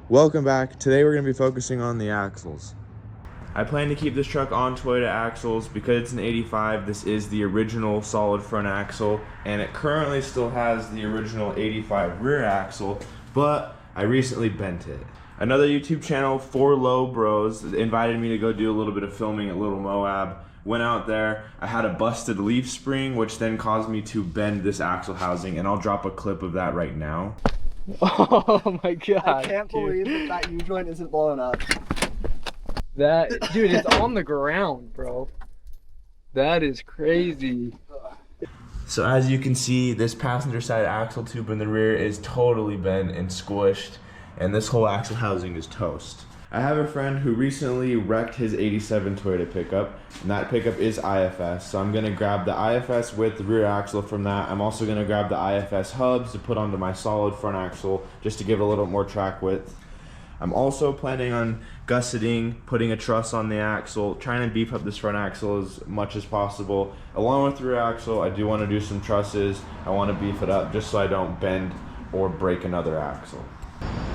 Welcome back. Today we're going to be focusing on the axles. I plan to keep this truck on Toyota axles because it's an 85. This is the original solid front axle, and it currently still has the original 85 rear axle, but I recently bent it. Another YouTube channel, 4 Low Bros, invited me to go do a little bit of filming at Little Moab. Went out there, I had a busted leaf spring, which then caused me to bend this axle housing, and I'll drop a clip of that right now. Oh my god. I can't believe that U-joint isn't blowing up. That, dude, it's on the ground, bro. That is crazy. So as you can see, this passenger side axle tube in the rear is totally bent and squished, and this whole axle housing is toast. I have a friend who recently wrecked his 87 Toyota pickup, and that pickup is IFS, so I'm going to grab the IFS with the rear axle from that. I'm also going to grab the IFS hubs to put onto my solid front axle just to give it a little more track width. I'm also planning on gusseting, putting a truss on the axle, trying to beef up this front axle as much as possible. Along with the rear axle, I do want to do some trusses. I want to beef it up just so I don't bend or break another axle.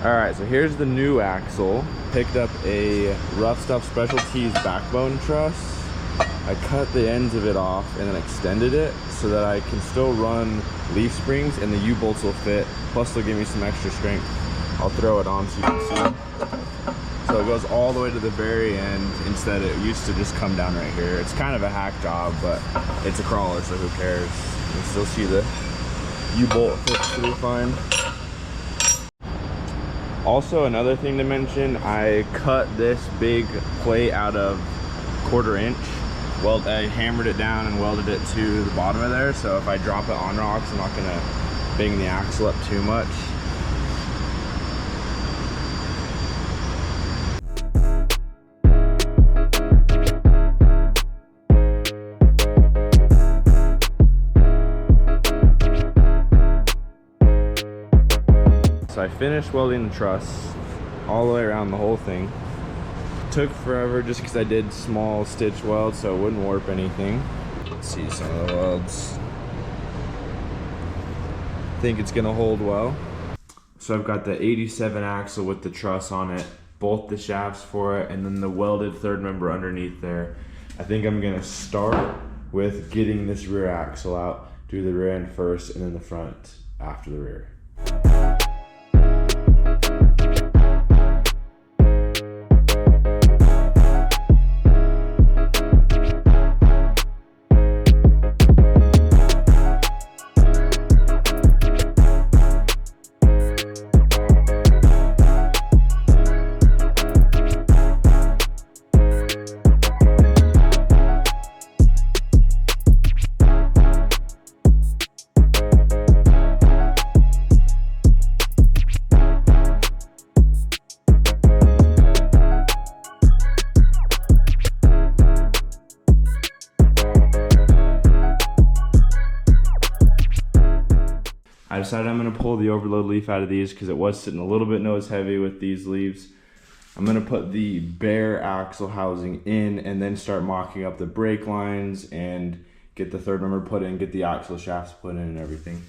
Alright, so here's the new axle. Picked up a Rough Stuff Specialties backbone truss. I cut the ends of it off and then extended it so that I can still run leaf springs and the U-bolts will fit. Plus they'll give me some extra strength. I'll throw it on so you can see. So it goes all the way to the very end. Instead it used to just come down right here. It's kind of a hack job, but it's a crawler, so who cares? You can still see the U-bolt fits through fine. Also, another thing to mention, I cut this big plate out of 1/4 inch. Well, I hammered it down and welded it to the bottom of there, so if I drop it on rocks, I'm not gonna bang the axle up too much. So I finished welding the truss all the way around the whole thing. Took forever just because I did small stitch welds so it wouldn't warp anything. Let's see some of the welds. I think it's gonna hold well. So I've got the 87 axle with the truss on it, both the shafts for it, and then the welded third member underneath there. I think I'm gonna start with getting this rear axle out, do the rear end first and then the front after the rear. I decided I'm going to pull the overload leaf out of these because it was sitting a little bit nose heavy with these leaves. I'm going to put the bare axle housing in and then start mocking up the brake lines and get the third member put in, get the axle shafts put in and everything.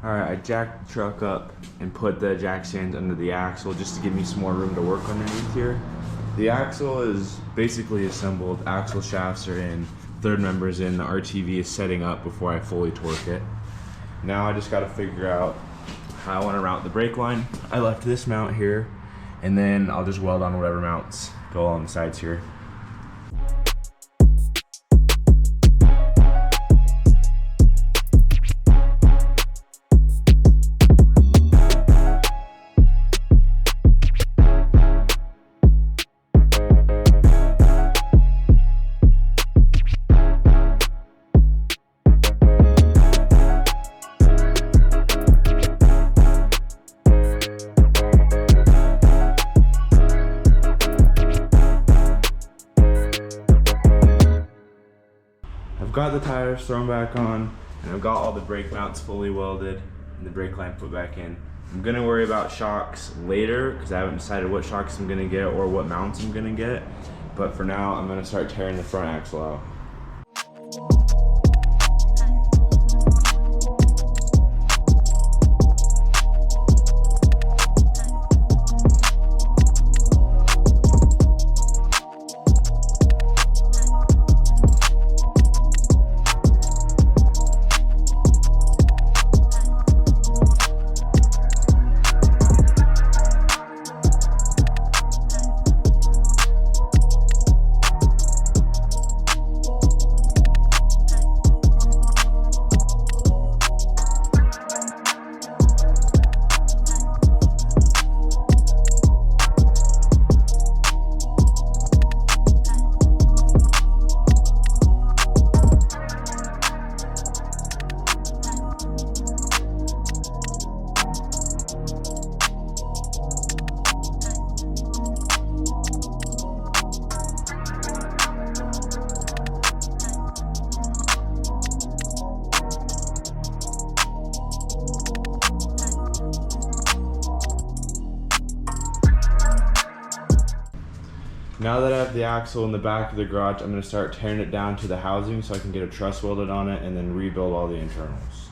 Alright, I jacked the truck up and put the jack stands under the axle just to give me some more room to work underneath here. The axle is basically assembled, axle shafts are in, third member's in, the RTV is setting up before I fully torque it. Now I just got to figure out I want to mount the brake line. I left this mount here, and then I'll just weld on whatever mounts go on the sides here. I've got the tires thrown back on, and I've got all the brake mounts fully welded and the brake line put back in. I'm gonna worry about shocks later because I haven't decided what shocks I'm gonna get or what mounts I'm gonna get. But for now, I'm gonna start tearing the front axle out. Now that I have the axle in the back of the garage, I'm going to start tearing it down to the housing so I can get a truss welded on it and then rebuild all the internals.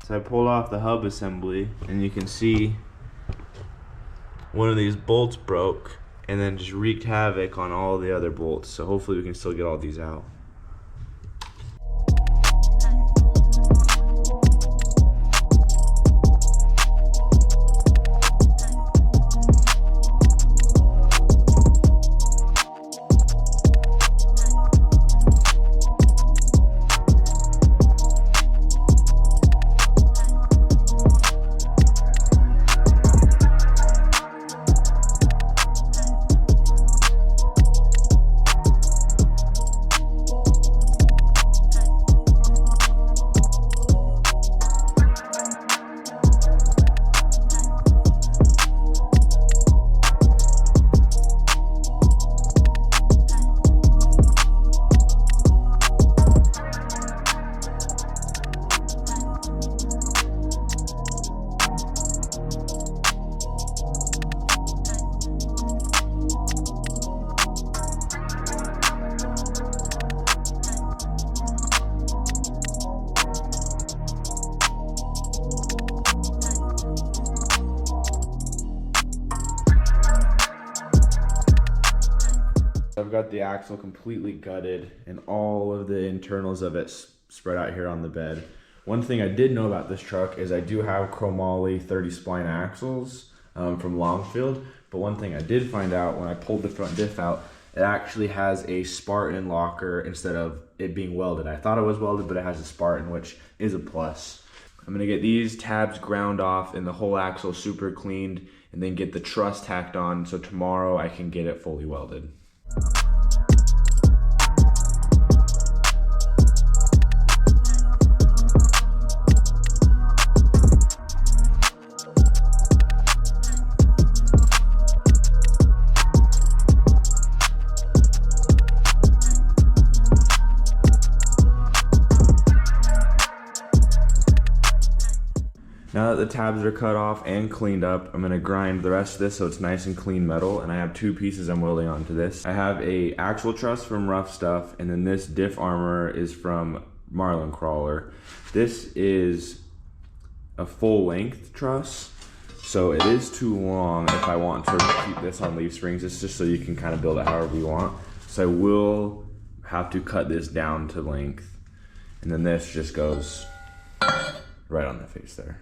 So I pulled off the hub assembly, and you can see one of these bolts broke and then just wreaked havoc on all the other bolts. So hopefully we can still get all these out. I've got the axle completely gutted and all of the internals of it spread out here on the bed. One thing I did know about this truck is I do have chromoly 30 spline axles from Longfield, but one thing I did find out when I pulled the front diff out, it actually has a Spartan locker instead of it being welded. I thought it was welded, but it has a Spartan, which is a plus. I'm gonna get these tabs ground off and the whole axle super cleaned, and then get the truss tacked on so tomorrow I can get it fully welded. Now that the tabs are cut off and cleaned up, I'm gonna grind the rest of this so it's nice and clean metal, and I have 2 pieces I'm welding onto this. I have a axle truss from Rough Stuff, and then this diff armor is from Marlin Crawler. This is a full length truss, so it is too long if I want to keep this on leaf springs. It's just so you can kind of build it however you want. So I will have to cut this down to length, and then this just goes right on the face there.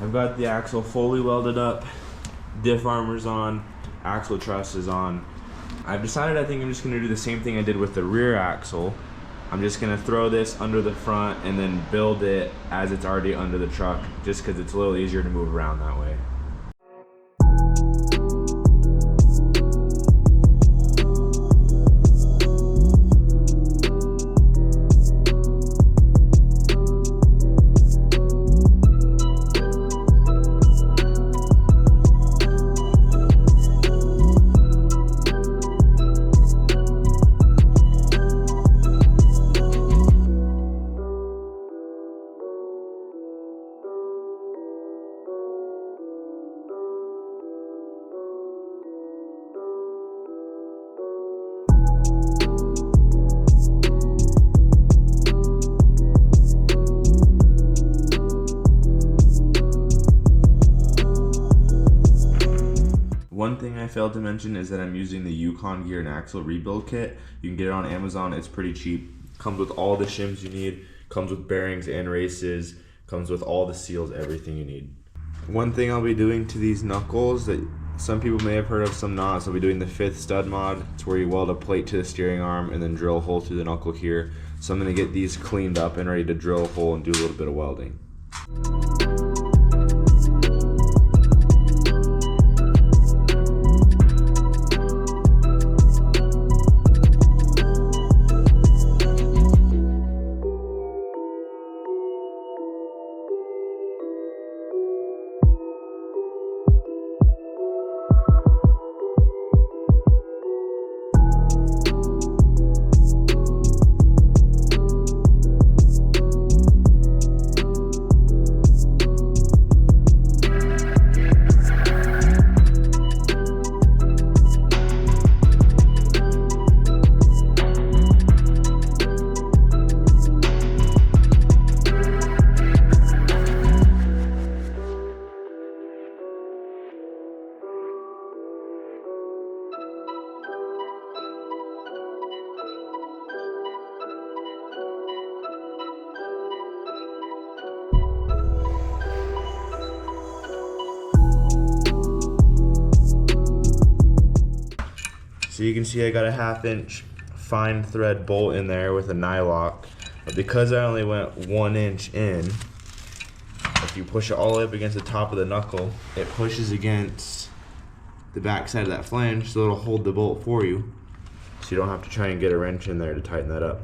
I've got the axle fully welded up, diff armor's on, axle truss is on. I've decided I think I'm just gonna do the same thing I did with the rear axle. I'm just gonna throw this under the front and then build it as it's already under the truck, just because it's a little easier to move around that way. One thing I failed to mention is that I'm using the Yukon Gear and Axle Rebuild Kit. You can get it on Amazon, it's pretty cheap. Comes with all the shims you need, comes with bearings and races, comes with all the seals, everything you need. One thing I'll be doing to these knuckles that some people may have heard of, some not, so I'll be doing the 5th stud mod. It's where you weld a plate to the steering arm and then drill a hole through the knuckle here. So I'm gonna get these cleaned up and ready to drill a hole and do a little bit of welding. So you can see I got a 1/2 inch fine thread bolt in there with a nylock, but because I only went 1 inch in, if you push it all the way up against the top of the knuckle, it pushes against the back side of that flange, so it'll hold the bolt for you, so you don't have to try and get a wrench in there to tighten that up.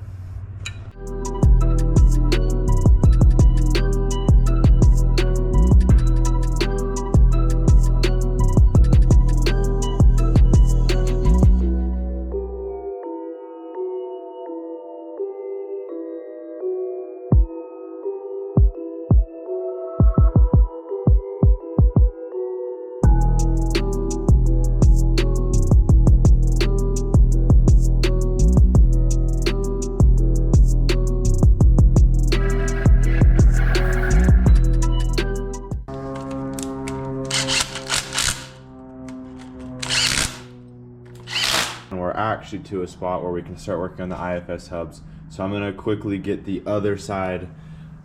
actually to a spot where we can start working on the IFS hubs. So I'm gonna quickly get the other side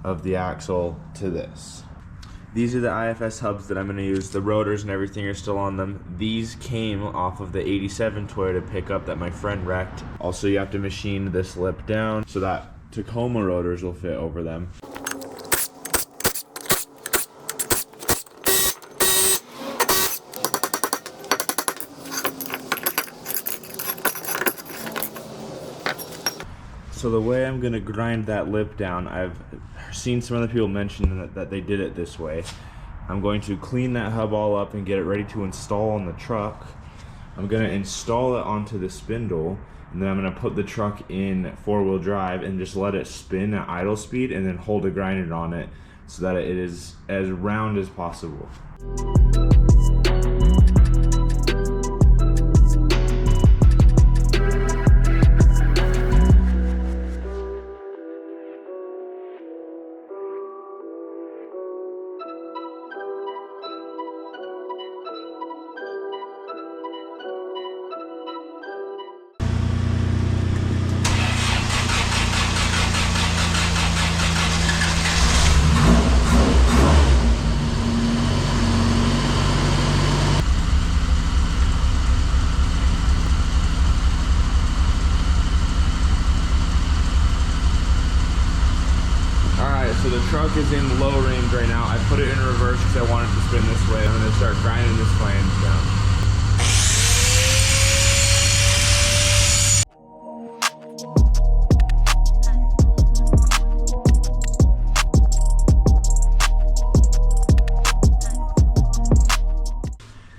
of the axle to this. These are the IFS hubs that I'm gonna use. The rotors and everything are still on them. These came off of the 87 Toyota pickup that my friend wrecked. Also, you have to machine this lip down so that Tacoma rotors will fit over them. So the way I'm gonna grind that lip down, I've seen some other people mention that they did it this way. I'm going to clean that hub all up and get it ready to install on the truck. I'm gonna install it onto the spindle, and then I'm gonna put the truck in 4-wheel drive and just let it spin at idle speed and then hold a grinder on it so that it is as round as possible. So the truck is in low range right now. I put it in reverse because I wanted to spin this way. I'm gonna start grinding this flange down.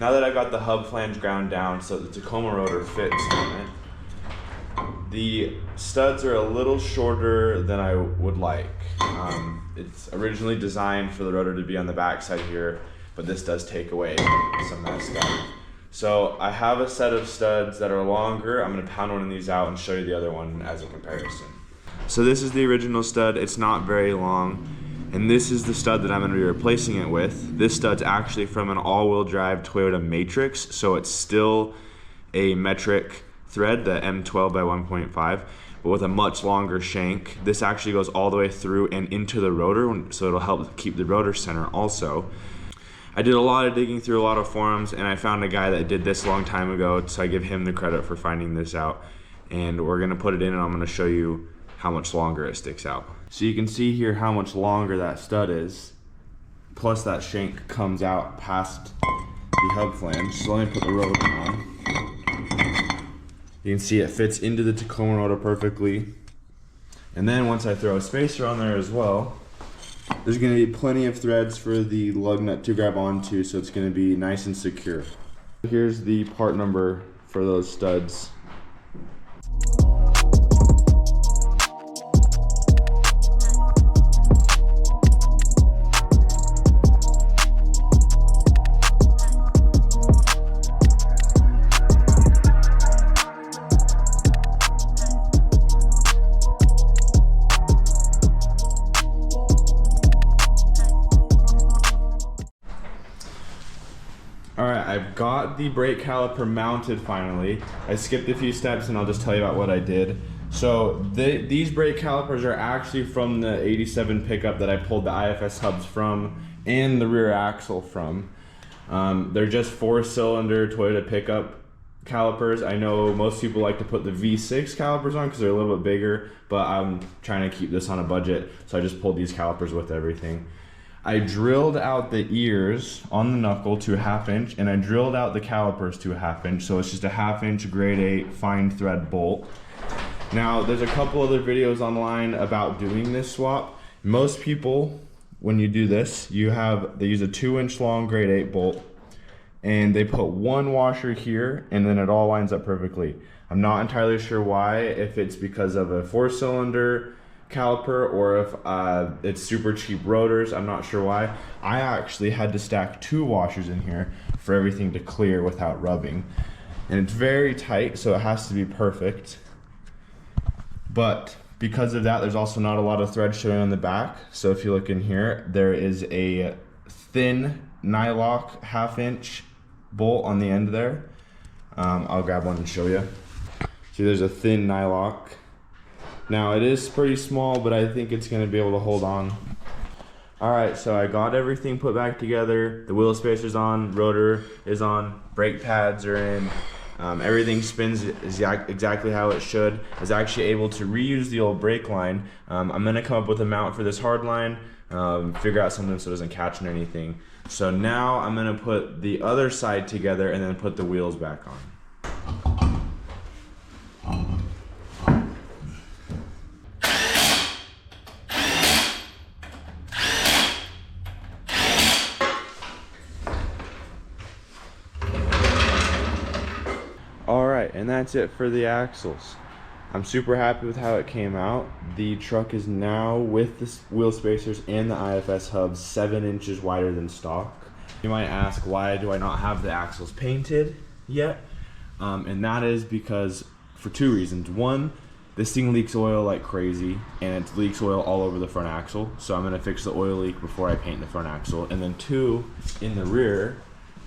Now that I've got the hub flange ground down so the Tacoma rotor fits on it, the studs are a little shorter than I would like. It's originally designed for the rotor to be on the back side here, but this does take away some of that stuff. So I have a set of studs that are longer. I'm gonna pound one of these out and show you the other one as a comparison. So this is the original stud. It's not very long. And this is the stud that I'm gonna be replacing it with. This stud's actually from an all-wheel drive Toyota Matrix, so it's still a metric thread, the M12 by 1.5, but with a much longer shank. This actually goes all the way through and into the rotor, so it'll help keep the rotor center also. I did a lot of digging through a lot of forums, and I found a guy that did this a long time ago, so I give him the credit for finding this out. And we're gonna put it in, and I'm gonna show you how much longer it sticks out. So you can see here how much longer that stud is, plus that shank comes out past the hub flange. So let me put the rotor on. You can see it fits into the Tacoma rotor perfectly. And then once I throw a spacer on there as well, there's gonna be plenty of threads for the lug nut to grab onto, so it's gonna be nice and secure. Here's the part number for those studs. Alright, I've got the brake caliper mounted finally. I skipped a few steps and I'll just tell you about what I did. So these brake calipers are actually from the 87 pickup that I pulled the IFS hubs from and the rear axle from. They're just 4-cylinder Toyota pickup calipers. I know most people like to put the V6 calipers on because they're a little bit bigger, but I'm trying to keep this on a budget, so I just pulled these calipers with everything. I drilled out the ears on the knuckle to 1/2 inch, and I drilled out the calipers to 1/2 inch, so it's just a 1/2 inch grade 8 fine thread bolt. Now, there's a couple other videos online about doing this swap. Most people, when you do this, they use a 2-inch long grade 8 bolt, and they put one washer here, and then it all lines up perfectly. I'm not entirely sure why, if it's because of a 4-cylinder caliper or if it's super cheap rotors. I'm not sure why. I actually had to stack 2 washers in here for everything to clear without rubbing, and it's very tight, so it has to be perfect. But because of that, there's also not a lot of thread showing on the back. So if you look in here, there is a thin nylock 1/2 inch bolt on the end there. I'll grab one and show you. See, there's a thin nylock. Now it is pretty small, but I think it's gonna be able to hold on. All right, so I got everything put back together. The wheel spacer's on, rotor is on, brake pads are in. Everything spins exactly how it should. I was actually able to reuse the old brake line. I'm gonna come up with a mount for this hard line, figure out something so it doesn't catch on anything. So now I'm gonna put the other side together and then put the wheels back on. Alright, and that's it for the axles. I'm super happy with how it came out. The truck is now, with the wheel spacers and the IFS hubs, 7 inches wider than stock. You might ask, why do I not have the axles painted yet? And that is because, for 2 reasons. One, this thing leaks oil like crazy, and it leaks oil all over the front axle. So I'm gonna fix the oil leak before I paint the front axle. And then 2, in the rear,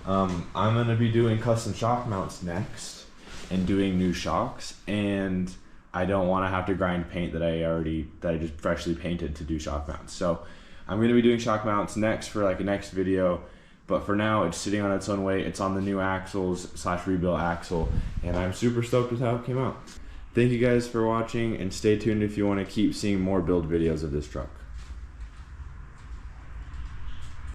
I'm gonna be doing custom shock mounts next and doing new shocks, and I don't want to have to grind paint that I just freshly painted to do shock mounts. So I'm going to be doing shock mounts next for like a next video, but for now it's sitting on its own weight. It's on the new axles / rebuilt axle, and I'm super stoked with how it came out. Thank you guys for watching, and stay tuned if you want to keep seeing more build videos of this truck.